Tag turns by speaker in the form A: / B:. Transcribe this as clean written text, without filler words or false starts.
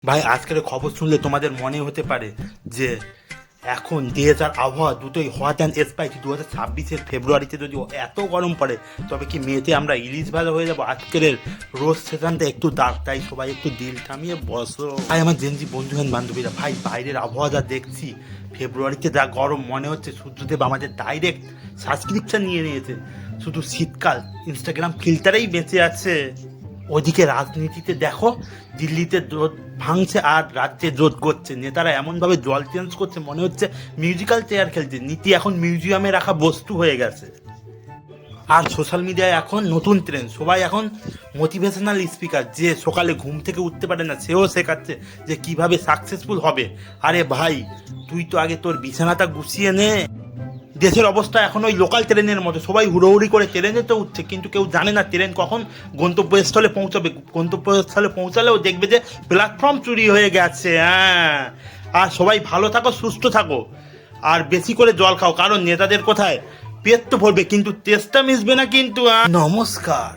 A: ভাই আজকের খবর শুনলে তোমাদের মনে হতে পারে যে এখন দেশ আর আবহাওয়া দুটোই হট অ্যান্ড স্পাইসি। 2026-এর ফেব্রুয়ারিতে যদি এত গরম পড়ে তবে কি মেতে আমরা ইলিশ ভাজা হয়ে যাবো। আজকের রোজ সেশনটা একটু দাগ, তাই সবাই একটু দিল থামিয়ে বসো। ভাই আমার জেনজি বন্ধু বান্ধবীরা, ভাই বাইরের আবহাওয়া যা দেখছি, ফেব্রুয়ারিতে যা গরম, মনে হচ্ছে সূর্যদেব আমাদের ডাইরেক্ট সাবস্ক্রিপশন নিয়ে নিয়েছে। শুধু শীতকাল ইনস্টাগ্রাম ফিল্টারেই বেঁচে আছে। ওদিকে রাজনীতিতে দেখো, দিল্লিতে রোদ ভাঙছে আর রাজ্যে রোদ করছে। নেতারা এমনভাবে জল চেঞ্জ করছে, মনে হচ্ছে মিউজিক্যাল চেয়ার খেলছে। নীতি এখন মিউজিয়ামে রাখা বস্তু হয়ে গেছে। আর সোশ্যাল মিডিয়ায় এখন নতুন ট্রেন্ড, সবাই এখন মোটিভেশনাল স্পিকার। যে সকালে ঘুম থেকে উঠতে পারে না সেও শেখাচ্ছে যে কিভাবে সাকসেসফুল হবে। আরে ভাই, তুই তো আগে তোর বিছানাটা গুছিয়ে নে। দেশের অবস্থা এখন ওই লোকাল ট্রেনের মতো, সবাই হুড়োহুড়ি করে ট্রেনে তো উঠছে, কিন্তু কেউ জানে না ট্রেন কখন গন্তব্যস্থলে পৌঁছাবে। গন্তব্যস্থলে পৌঁছালেও দেখবে যে প্ল্যাটফর্ম চুরি হয়ে গেছে। হ্যাঁ, আর সবাই ভালো থাকো, সুস্থ থাকো, আর বেশি করে জল খাও, কারণ নেতাদের কোথায় পেট তো ভরবে কিন্তু তেষ্টা মিশবে না কিন্তু। নমস্কার।